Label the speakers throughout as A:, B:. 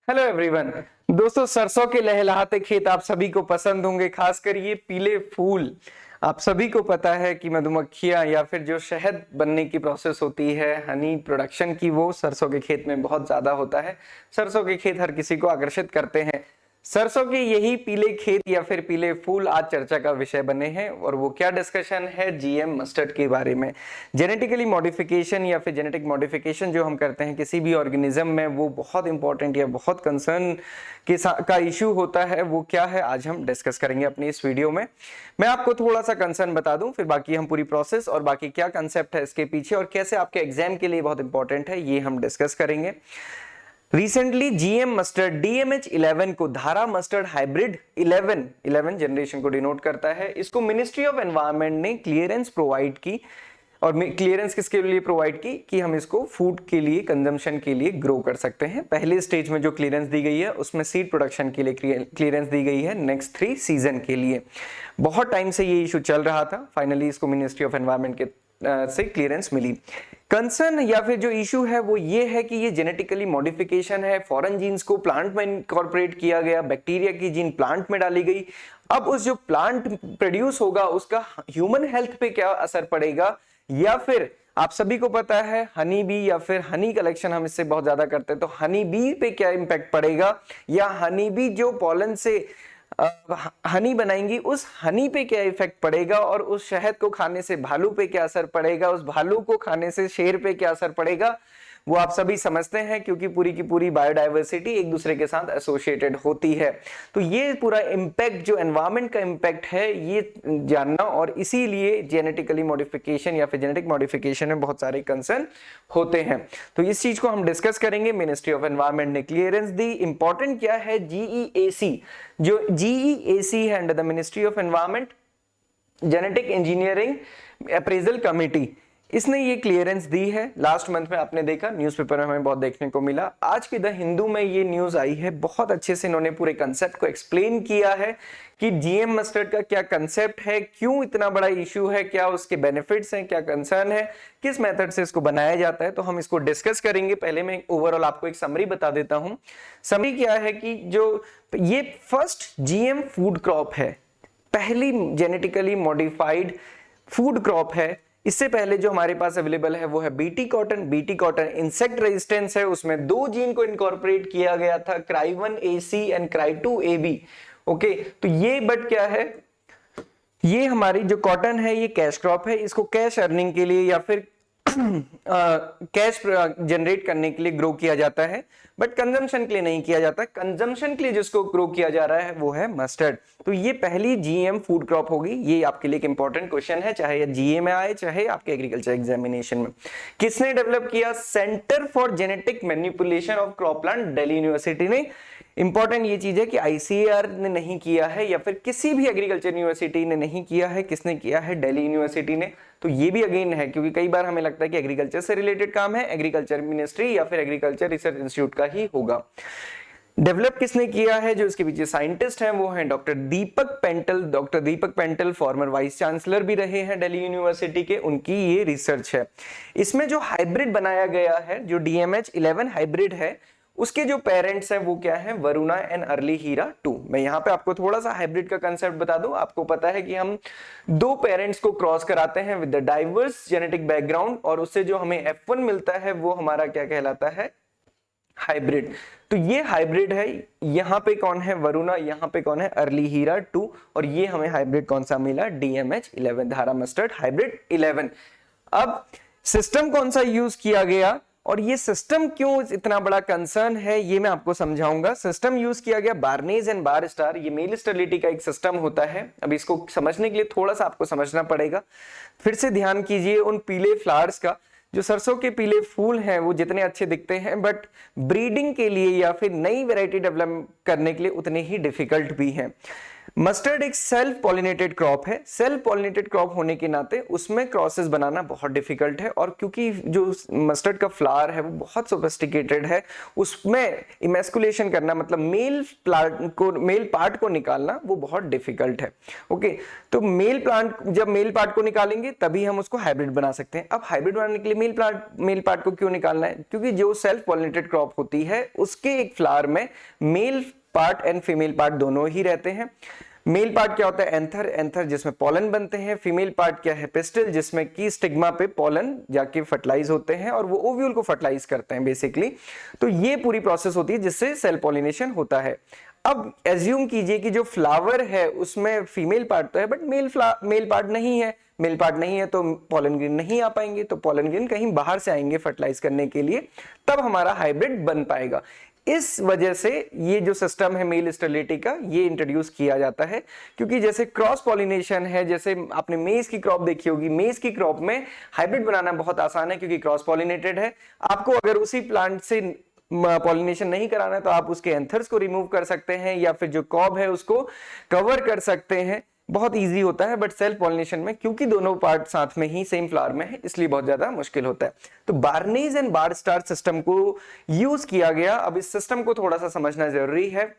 A: Hello everyone. दोस्तों, सरसों के लहलहाते खेत आप सभी को पसंद होंगे, खासकर ये पीले फूल। आप सभी को पता है कि मधुमक्खियां या फिर जो शहद बनने की प्रोसेस होती है हनी प्रोडक्शन की, वो सरसों के खेत में बहुत ज्यादा होता है। सरसों के खेत हर किसी को आकर्षित करते हैं। सरसों के यही पीले खेत या फिर पीले फूल आज चर्चा का विषय बने हैं, और वो क्या डिस्कशन है, जीएम मस्टर्ड के बारे में। जेनेटिकली मॉडिफिकेशन या फिर जेनेटिक मॉडिफिकेशन जो हम करते हैं किसी भी ऑर्गेनिज्म में, वो बहुत इंपॉर्टेंट या बहुत कंसर्न का इशू होता है। वो क्या है, आज हम डिस्कस करेंगे अपनी इस वीडियो में। मैं आपको थोड़ा सा कंसर्न बता दूं, फिर बाकी हम पूरी प्रोसेस और बाकी क्या कंसेप्ट है इसके पीछे और कैसे आपके एग्जाम के लिए बहुत इंपॉर्टेंट है, ये हम डिस्कस करेंगे। रिसेंटली जीएम मस्टर्ड DMH11 को धारा मस्टर्ड हाइब्रिड 11 जनरेशन को डिनोट करता है, इसको मिनिस्ट्री ऑफ एनवायरनमेंट ने क्लियरेंस प्रोवाइड की। और क्लियरेंस किसके लिए प्रोवाइड की कि हम इसको फूड के लिए, कंजम्पशन के लिए ग्रो कर सकते हैं। पहले स्टेज में जो क्लियरेंस दी गई है उसमें सीड प्रोडक्शन के लिए क्लियरेंस दी गई है, नेक्स्ट 3 सीजन के लिए। बहुत टाइम से ये इशू चल रहा था, फाइनली इसको मिनिस्ट्री ऑफ एनवायरनमेंट के से क्लियरेंस मिली। कंसर्न या फिर जो इशू है वो ये है कि ये जेनेटिकली मॉडिफिकेशन है, फॉरेन जीन्स को प्लांट में इनकॉर्पोरेट किया गया, बैक्टीरिया की जीन प्लांट में डाली गई। अब उस जो प्लांट प्रोड्यूस होगा उसका ह्यूमन हेल्थ पे क्या असर पड़ेगा, या फिर आप सभी को पता है हनी बी या फिर हनी कलेक्शन हम इससे बहुत ज्यादा करते हैं, तो हनी बी पे क्या इंपैक्ट पड़ेगा, या हनी बी जो पॉलन से हनी बनाएंगी उस हनी पे क्या इफेक्ट पड़ेगा, और उस शहद को खाने से भालू पे क्या असर पड़ेगा, उस भालू को खाने से शेर पे क्या असर पड़ेगा, वो आप सभी समझते हैं क्योंकि पूरी की पूरी बायोडाइवर्सिटी एक दूसरे के साथ एसोसिएटेड होती है। तो ये पूरा इंपैक्ट जो एनवायरनमेंट का इंपैक्ट है ये जानना, और इसीलिए जेनेटिकली मॉडिफिकेशन या फिर जेनेटिक मॉडिफिकेशन में बहुत सारे कंसर्न होते हैं। तो इस चीज को हम डिस्कस करेंगे। मिनिस्ट्री ऑफ एनवायरनमेंट ने क्लियरेंस दी। इंपॉर्टेंट क्या है, GEAC, जो GEAC है under the ministry of environment, genetic engineering appraisal committee, इसने ये क्लियरेंस दी है। लास्ट मंथ में आपने देखा न्यूज़पेपर में हमें बहुत देखने को मिला। आज की द हिंदू में ये न्यूज आई है, बहुत अच्छे से इन्होंने पूरे कंसेप्ट को एक्सप्लेन किया है कि जीएम मस्टर्ड का क्या कंसेप्ट है, क्यों इतना बड़ा इशू है, क्या उसके बेनिफिट्स हैं, क्या कंसर्न है, किस मेथड से इसको बनाया जाता है। तो हम इसको डिस्कस करेंगे। पहले मैं ओवरऑल आपको एक समरी बता देता हूं। समरी क्या है कि जो ये फर्स्ट जीएम फूड क्रॉप है, पहली जेनेटिकली मॉडिफाइड फूड क्रॉप है। इससे पहले जो हमारे पास अवेलेबल है वो है BT cotton. BT cotton insect resistance है, उसमें 2 जीन को इनकॉर्पोरेट किया गया था, Cry1AC एंड Cry2AB। ओके, तो ये बट क्या है, ये हमारी जो कॉटन है ये कैश क्रॉप है। इसको कैश अर्निंग के लिए या फिर कैश जनरेट करने के लिए ग्रो किया जाता है, बट कंजम्पशन के लिए नहीं किया जाता। कंजम्पशन के लिए जिसको ग्रो किया जा रहा है वो है मस्टर्ड। तो ये पहली जीएम फूड क्रॉप होगी। ये आपके लिए एक इंपॉर्टेंट क्वेश्चन है, चाहे ये जीए में आए चाहे आपके एग्रीकल्चर एग्जामिनेशन में। किसने डेवलप किया, centre for genetic manipulation of crop plant, Delhi university ने। इंपॉर्टेंट ये चीज है कि ICAR ने नहीं किया है या फिर किसी भी एग्रीकल्चर यूनिवर्सिटी ने नहीं किया है, किसने किया है, दिल्ली यूनिवर्सिटी ने। तो ये भी अगेन है, क्योंकि कई बार हमें लगता है कि एग्रीकल्चर से रिलेटेड काम है, एग्रीकल्चर मिनिस्ट्री या फिर एग्रीकल्चर रिसर्च इंस्टीट्यूट का ही होगा। डेवलप किसने किया है, जो इसके पीछे साइंटिस्ट हैं वो हैं डॉक्टर दीपक पेंटल। डॉक्टर दीपक पेंटल फॉर्मर वाइस चांसलर भी रहे हैं दिल्ली यूनिवर्सिटी के, उनकी ये रिसर्च है। इसमें जो हाइब्रिड बनाया गया है, जो DMH11 हाइब्रिड है, उसके जो पेरेंट्स हैं वो क्या है, वरुणा एंड अर्ली हीरा 2। मैं यहाँ पे आपको थोड़ा सा हाइब्रिड का कंसेप्ट बता दूं। आपको पता है कि हम 2 पेरेंट्स को क्रॉस कराते हैं with the diverse genetic background, और उससे जो हमें F1 मिलता है वो हमारा क्या कहलाता है, हाइब्रिड। तो ये हाइब्रिड है। यहाँ पे कौन है, वरुणा, यहाँ पे कौन है, अर्ली हीरा 2, और ये हमें हाइब्रिड कौन सा मिला, DMH11, धारा मस्टर्ड हाइब्रिड 11। अब सिस्टम कौन सा यूज किया गया और ये सिस्टम क्यों इतना बड़ा कंसर्न है, ये मैं आपको समझाऊंगा। सिस्टम यूज किया गया बार्नेज एंड बार स्टार, ये मेल स्टेरिलिटी का एक सिस्टम होता है। अब इसको समझने के लिए थोड़ा सा आपको समझना पड़ेगा। फिर से ध्यान कीजिए उन पीले फ्लावर्स का। जो सरसों के पीले फूल हैं वो जितने अच्छे दिखते हैं, बट ब्रीडिंग के लिए या फिर नई वैरायटी डेवलप करने के लिए उतने ही डिफिकल्ट भी हैं। मस्टर्ड एक सेल्फ पॉलिनेटेड क्रॉप है। सेल्फ पॉलिनेटेड क्रॉप होने के नाते उसमें क्रॉसेस बनाना बहुत डिफिकल्ट है, और क्योंकि जो मस्टर्ड का फ्लावर है वो बहुत सोफिस्टिकेटेड है, उसमें इमेस्कुलेशन करना मतलब मेल पार्ट को निकालना वो बहुत डिफिकल्ट है। ओके, तो जब मेल पार्ट को निकालेंगे तभी हम उसको हाइब्रिड बना सकते हैं। अब हाइब्रिड बनाने के लिए मेल पार्ट को क्यों निकालना है? क्योंकि जो सेल्फ पॉलिनेटेड क्रॉप होती है उसके एक फ्लावर में male part and female part दोनों ही रहते हैं। मेल पार्ट क्या होता है? एंथर जिसमें पॉलन बनते हैं। फीमेल पार्ट क्या है? पिस्टल, जिसमें की स्टिग्मा पे पॉलन जाके फर्टिलाइज होते हैं और वो ओव्यूल को फर्टिलाइज करते हैं बेसिकली। तो ये पूरी प्रोसेस होती है जिससे सेल पॉलिनेशन होता है। अब एज्यूम कीजिए कि जो फ्लावर है उसमें फीमेल पार्ट तो है बट मेल पार्ट नहीं है। मेल पार्ट नहीं है तो पॉलन ग्रेन नहीं आ पाएंगे, तो पॉलन ग्रेन कहीं बाहर से आएंगे फर्टिलाइज करने के लिए, तब हमारा हाइब्रिड बन पाएगा। इस वजह से ये जो सिस्टम है मेल स्टेरिलिटी का, ये इंट्रोड्यूस किया जाता है। क्योंकि जैसे क्रॉस पॉलिनेशन है, जैसे आपने मेज की क्रॉप देखी होगी, मेज की क्रॉप में हाइब्रिड बनाना बहुत आसान है क्योंकि क्रॉस पॉलिनेटेड है। आपको अगर उसी प्लांट से पॉलिनेशन नहीं कराना है तो आप उसके एंथर्स को रिमूव कर सकते हैं या फिर जो कॉब है उसको कवर कर सकते हैं, बहुत इजी होता है। बट सेल्फ पॉलिनेशन में क्योंकि दोनों पार्ट साथ में ही सेम फ्लावर में है इसलिए बहुत ज्यादा मुश्किल होता है। तो बार्नेज एंड बार स्टार सिस्टम को यूज किया गया। अब इस सिस्टम को थोड़ा सा समझना जरूरी है।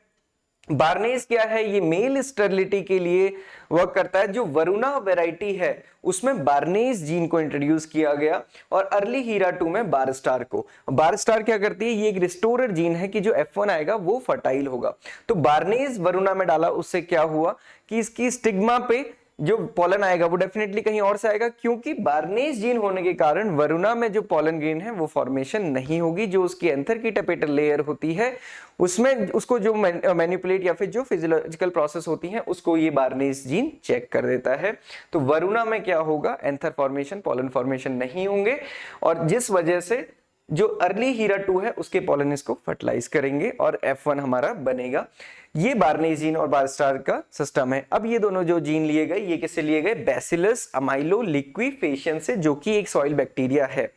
A: बार्नेज क्या है? ये मेल स्टेरिलिटी के लिए वर्क करता है। जो वरुणा वैरायटी है उसमें बार्नेज जीन को इंट्रोड्यूस किया गया और अर्ली हीरा 2 में बार स्टार को। बार स्टार क्या करती है? ये एक रिस्टोरर जीन है कि जो F1 आएगा वो फर्टाइल होगा। तो बार्नेज वरुणा में डाला, उससे क्या हुआ कि इसकी स्टिग्मा पे जो पॉलन आएगा वो डेफिनेटली कहीं और से आएगा, क्योंकि बार्नेज जीन होने के कारण वरुणा में जो पॉलन ग्रेन है वो फॉर्मेशन नहीं होगी। जो उसकी एंथर की टपेटल लेयर होती है उसमें उसको जो मैनिपुलेट या फिर जो फिजियोलॉजिकल प्रोसेस होती है उसको ये बार्नेज जीन चेक कर देता है। तो वरुणा में क्या होगा? एंथर फॉर्मेशन, पॉलन फॉर्मेशन नहीं होंगे, और जिस वजह से जो अर्ली हीरा 2 है उसके पॉलन इसको फर्टिलाइज करेंगे और F1 हमारा बनेगा। ये बार्नेज जीन और बार स्टार का सिस्टम है। अब ये दोनों जो जीन लिए गए, ये किससे लिए गए? बैसिलस अमाइलोलिक्विफेशियन से, जो कि एक सॉइल बैक्टीरिया है।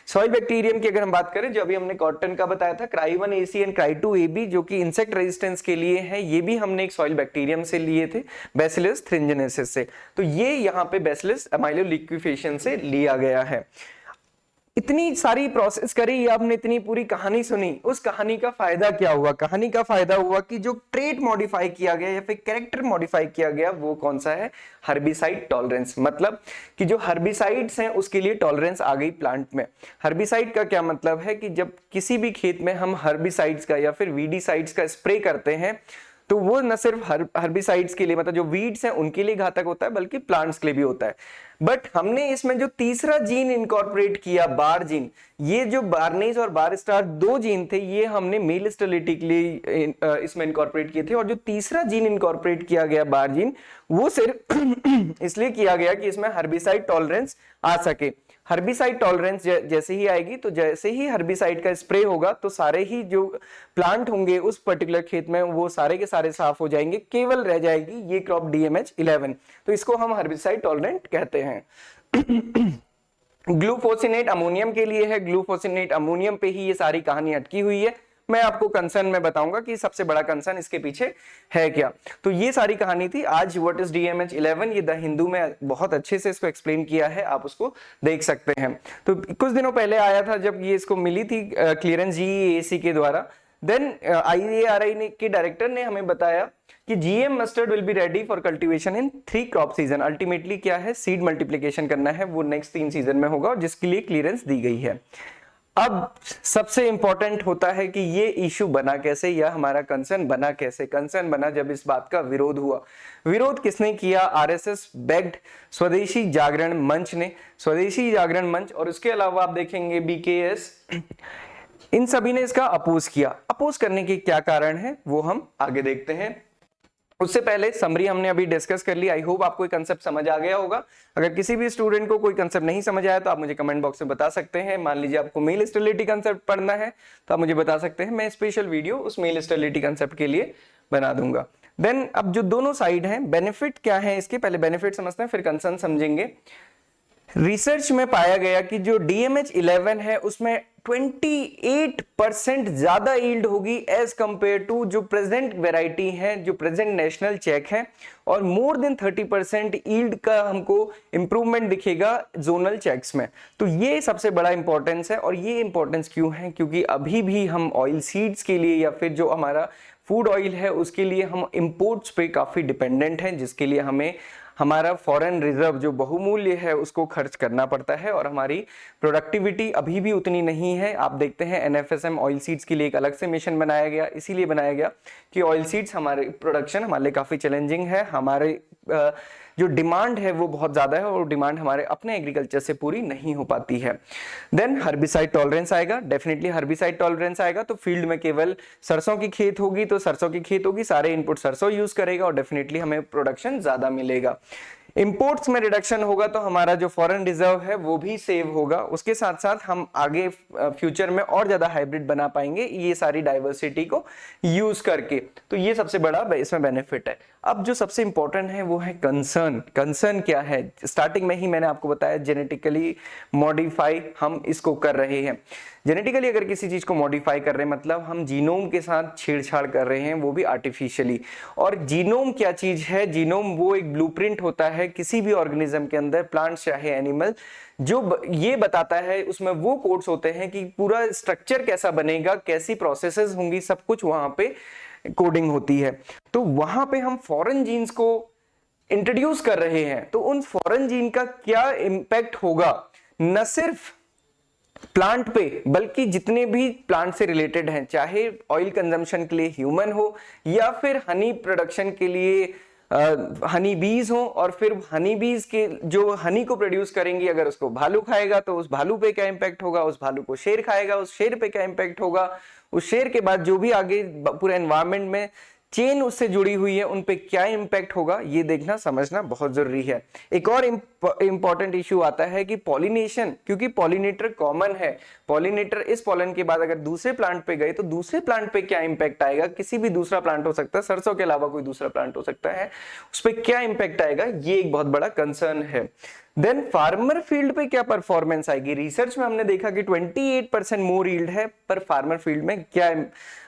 A: सॉइल बैक्टीरियम की अगर हम बात करें, जो अभी हमने कॉटन का बताया था, Cry1AC एंड Cry2AB जो कि इंसेक्ट रेजिस्टेंस के लिए है, ये भी हमने एक सॉइल बैक्टीरियम से लिए थे, बैसिलस थ्रिंजिनेसिस से। तो ये यहाँ पे बैसिलस अमाइलोलिक्विफेशियन से लिया गया है। इतनी सारी प्रोसेस करी, आपने इतनी पूरी कहानी सुनी, उस कहानी का फायदा क्या हुआ? कहानी का फायदा हुआ कि जो ट्रेट मॉडिफाई किया गया या फिर कैरेक्टर मॉडिफाई किया गया वो कौन सा है? Herbicide tolerance. मतलब कि जो हर्बिसाइड्स हैं उसके लिए टॉलरेंस आ गई प्लांट में। हर्बिसाइड का क्या मतलब है कि जब किसी भी खेत में हम हर्बिसाइड्स का या फिर वीडीसाइड्स का स्प्रे करते हैं तो वो न सिर्फ हर्बिसाइड्स के लिए, मतलब जो वीड्स हैं उनके लिए घातक होता है, बल्कि प्लांट्स के लिए भी होता है। बट हमने इसमें जो तीसरा जीन इनकॉर्पोरेट किया, बार जीन, ये जो बार्नेज और बार स्टार 2 जीन थे, ये हमने मेल स्टेरिलिटी के लिए इसमें इनकॉर्पोरेट किए थे। और जो तीसरा जीन इनकॉर्पोरेट किया गया, बार जीन, वो सिर्फ इसलिए किया गया कि इसमें हर्बिसाइड टॉलरेंस आ सके। हर्बिसाइड टॉलरेंस जैसे ही आएगी, तो जैसे ही हर्बिसाइड का स्प्रे होगा तो सारे ही जो प्लांट होंगे उस पर्टिकुलर खेत में वो सारे के सारे साफ हो जाएंगे, केवल रह जाएगी ये क्रॉप DMH11। तो इसको हम हर्बिसाइड टॉलरेंट कहते हैं। ग्लूफोसिनेट अमोनियम के लिए है। ग्लूफोसिनेट अमोनियम पे ही ये सारी कहानी अटकी हुई है। मैं आपको कंसर्न में बताऊंगा कि सबसे बड़ा कंसर्न इसके पीछे है क्या। तो ये सारी कहानी थी आज व्हाट इज DMH11। ये द हिंदू में बहुत अच्छे से इसको एक्सप्लेन किया है, आप उसको देख सकते हैं। तो कुछ दिनों पहले आया था जब ये इसको मिली थी क्लियरेंस GEAC के द्वारा। देन IARI के डायरेक्टर ने हमें बताया कि GM mustard will be ready for cultivation in 3 crop season. Ultimately क्या है? सीड मल्टीप्लिकेशन करना है, वो नेक्स्ट 3 सीजन में होगा और जिसके लिए क्लियरेंस दी गई है। अब सबसे इंपॉर्टेंट होता है कि ये इशू बना कैसे या हमारा कंसर्न बना कैसे? कंसर्न बना जब इस बात का विरोध हुआ। विरोध किसने किया? RSS बैक्ड स्वदेशी जागरण मंच ने। स्वदेशी जागरण मंच और उसके अलावा आप देखेंगे BKS, इन सभी ने इसका अपोज किया। अपोज करने के क्या कारण है वो हम आगे देखते हैं। उससे पहले समरी हमने अभी डिस्कस कर ली। आई होप आपको ये कंसेप्ट समझ आ गया होगा। अगर किसी भी स्टूडेंट को कोई कंसेप्ट नहीं समझ आया तो आप मुझे कमेंट बॉक्स में बता सकते हैं। मान लीजिए आपको मेल स्टेरिलिटी कंसेप्ट पढ़ना है तो आप मुझे बता सकते हैं, मैं स्पेशल वीडियो उस मेल स्टेरिलिटी कंसेप्ट के लिए बना दूंगा। देन अब जो दोनों साइड हैं, बेनिफिट क्या है इसके? पहले बेनिफिट समझते हैं फिर कंसर्न समझेंगे। रिसर्च में पाया गया कि जो DMH11 है उसमें 28% ज्यादा यील्ड होगी एज कंपेयर टू जो प्रेजेंट वैरायटी है, जो प्रेजेंट नेशनल चेक है, और मोर देन 30% यील्ड का हमको इंप्रूवमेंट दिखेगा जोनल चेक्स में। तो ये सबसे बड़ा इंपॉर्टेंस है। और ये इंपॉर्टेंस क्यों है? क्योंकि अभी भी हम ऑयल सीड्स के लिए या फिर जो हमारा फूड ऑयल है उसके लिए हम इंपोर्ट्स पे काफी डिपेंडेंट हैं, जिसके लिए हमें हमारा फॉरेन रिजर्व जो बहुमूल्य है उसको खर्च करना पड़ता है, और हमारी प्रोडक्टिविटी अभी भी उतनी नहीं है। आप देखते हैं NFSM ऑयल सीड्स के लिए एक अलग से मिशन बनाया गया, इसीलिए बनाया गया कि ऑयल सीड्स हमारे प्रोडक्शन हमारे लिए काफी चैलेंजिंग है। हमारे जो डिमांड है वो बहुत ज्यादा है और डिमांड हमारे अपने एग्रीकल्चर से पूरी नहीं हो पाती है। देन हर्बिसाइड टॉलरेंस आएगा, डेफिनेटली हर्बिसाइड टॉलरेंस आएगा। तो फील्ड में केवल सरसों की खेत होगी तो सरसों की खेत होगी, सारे इनपुट सरसों यूज करेगा और डेफिनेटली हमें प्रोडक्शन ज्यादा मिलेगा। इंपोर्ट्स में रिडक्शन होगा तो हमारा जो फॉरेन रिजर्व है वो भी सेव होगा। उसके साथ साथ हम आगे फ्यूचर में और ज्यादा हाइब्रिड बना पाएंगे ये सारी डाइवर्सिटी को यूज करके। तो ये सबसे बड़ा इसमें बेनिफिट है। अब जो सबसे इंपॉर्टेंट है वो है कंसर्न। कंसर्न क्या है? स्टार्टिंग में ही मैंने आपको बताया, जेनेटिकली मॉडिफाई हम इसको कर रहे हैं। जेनेटिकली अगर किसी चीज को मॉडिफाई कर रहे हैं मतलब हम जीनोम के साथ छेड़छाड़ कर रहे हैं, वो भी आर्टिफिशियली। और जीनोम क्या चीज है? जीनोम वो एक ब्लूप्रिंट होता है किसी भी ऑर्गेनिज्म के अंदर, प्लांट चाहे एनिमल, जो ये बताता है, उसमें वो कोड्स होते हैं कि पूरा स्ट्रक्चर कैसा बनेगा, कैसी प्रोसेसेस होंगी, सब कुछ वहां पे कोडिंग होती है। तो वहां पे हम फॉरेन जीन्स को इंट्रोड्यूस कर रहे हैं, तो उन फॉरेन जीन का क्या इंपैक्ट होगा न सिर्फ प्लांट पे बल्कि जितने भी प्लांट से रिलेटेड हैं, चाहे ऑयल कंजम्पशन के लिए ह्यूमन हो या फिर हनी प्रोडक्शन के लिए हनी बीज हो, और फिर हनी बीज के जो हनी को प्रोड्यूस करेंगी अगर उसको भालू खाएगा तो उस भालू पे क्या इंपैक्ट होगा, उस भालू को शेर खाएगा उस शेर पे क्या इंपैक्ट होगा, उस शेर के बाद जो भी आगे पूरे एनवायरनमेंट में चेन उससे जुड़ी हुई है उन पे क्या इंपैक्ट होगा, ये देखना समझना बहुत जरूरी है। एक और इंपॉर्टेंट इश्यू आता है कि पॉलिनेशन, क्योंकि पॉलिनेटर कॉमन है, पॉलिनेटर इस पॉलन के बाद अगर दूसरे प्लांट पे गए तो दूसरे प्लांट पे क्या इंपैक्ट आएगा, किसी भी दूसरा प्लांट हो सकता है, सरसों के अलावा कोई दूसरा प्लांट हो सकता है, उस पर क्या इंपैक्ट आएगा, ये एक बहुत बड़ा कंसर्न है। देन फार्मर फील्ड पे क्या परफॉर्मेंस आएगी? रिसर्च में हमने देखा कि 28% मोर यील्ड है, पर फार्मर फील्ड में क्या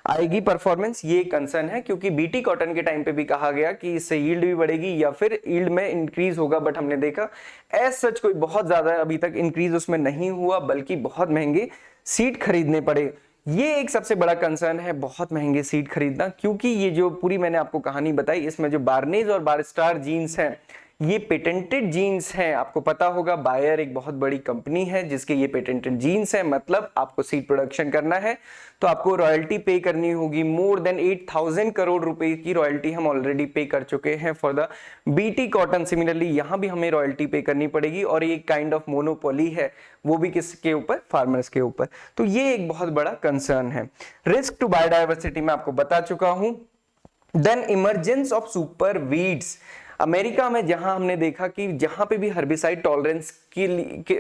A: आएगी परफॉर्मेंस, ये कंसर्न है। क्योंकि बीटी कॉटन के टाइम पे भी कहा गया कि इससे यील्ड भी बढ़ेगी या फिर यील्ड में इंक्रीज होगा, बट हमने देखा एज सच कोई बहुत ज्यादा अभी तक इंक्रीज उसमें नहीं हुआ, बल्कि बहुत महंगे सीड खरीदने पड़े। ये एक सबसे बड़ा कंसर्न है, बहुत महंगे सीड खरीदना, क्योंकि ये जो पूरी मैंने आपको कहानी बताई इसमें जो बार्नेज और बारस्टार जीन्स हैं ये पेटेंटेड जीन्स हैं। आपको पता होगा बायर एक बहुत बड़ी कंपनी है जिसके ये पेटेंटेड जीन्स है, मतलब आपको सीड प्रोडक्शन करना है तो आपको रॉयल्टी पे करनी होगी। मोर देन 8,000 करोड़ रुपए की रॉयल्टी हम ऑलरेडी पे कर चुके हैं for the BT cotton. Similarly यहां भी हमें रॉयल्टी पे करनी पड़ेगी, और ये काइंड ऑफ मोनोपोली है, वो भी किसके ऊपर? फार्मर्स के ऊपर। तो ये एक बहुत बड़ा कंसर्न है। रिस्क टू बायोडायवर्सिटी में आपको बता चुका हूं। Then emergence of super weeds. America में जहां हमने देखा कि जहां पे भी हर्बिसाइड टॉलरेंस की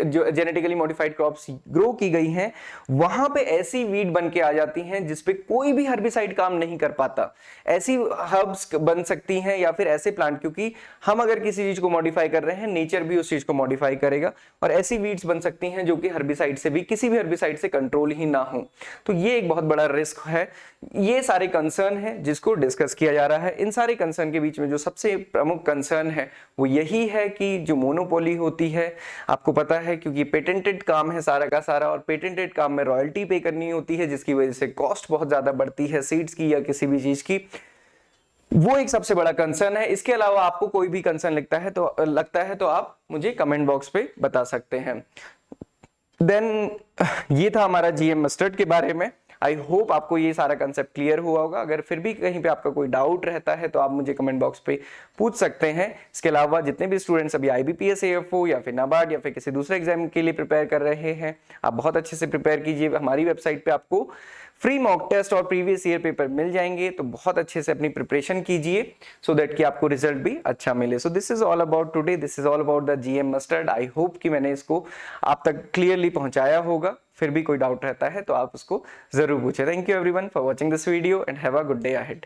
A: जो जेनेटिकली मॉडिफाइड क्रॉप्स ग्रो की गई हैं वहां पे ऐसी वीड बन के आ जाती हैं जिसपे कोई भी हर्बिसाइड काम नहीं कर पाता। ऐसी हर्ब्स बन सकती हैं या फिर ऐसे प्लांट, क्योंकि हम अगर किसी चीज को मॉडिफाई कर रहे हैं नेचर भी उस चीज को मॉडिफाई करेगा, और ऐसी वीड्स बन सकती हैं जो कि हर्बिसाइड से भी, किसी भी हर्बिसाइड से कंट्रोल ही ना हो। तो ये एक बहुत बड़ा रिस्क है। ये सारे कंसर्न है जिसको डिस्कस किया जा रहा है। इन सारे कंसर्न के बीच में जो सबसे प्रमुख कंसर्न है वो यही है कि जो मोनोपोली होती है, आपको पता है क्योंकि पेटेंटेड काम है सारा का सारा, और पेटेंटेड काम में रॉयल्टी पे करनी होती है जिसकी वजह से कॉस्ट बहुत ज्यादा बढ़ती है सीड्स की या किसी भी चीज की, वो एक सबसे बड़ा कंसर्न है। इसके अलावा आपको कोई भी कंसर्न लगता है तो आप मुझे कमेंट बॉक्स पे बता सकते हैं। देन ये था हमारा जीएम मस्टर्ड के बारे में। आई होप आपको ये सारा कंसेप्ट क्लियर हुआ होगा। अगर फिर भी कहीं पे आपका कोई डाउट रहता है तो आप मुझे कमेंट बॉक्स पे पूछ सकते हैं। इसके अलावा जितने भी स्टूडेंट्स अभी IBPS AFO या फिर नाबार्ड या फिर किसी दूसरे एग्जाम के लिए प्रिपेयर कर रहे हैं, आप बहुत अच्छे से प्रिपेयर कीजिए। हमारी वेबसाइट पे आपको फ्री मॉक टेस्ट और प्रीवियस ईयर पेपर मिल जाएंगे, तो बहुत अच्छे से अपनी प्रिपरेशन कीजिए सो दैट कि आपको रिजल्ट भी अच्छा मिले। So this is all about today, this is all about the GM mustard. I hope कि मैंने इसको आप तक क्लियरली पहुंचाया होगा। फिर भी कोई डाउट रहता है तो आप उसको जरूर पूछे। Thank you everyone for watching this video and have a good day ahead.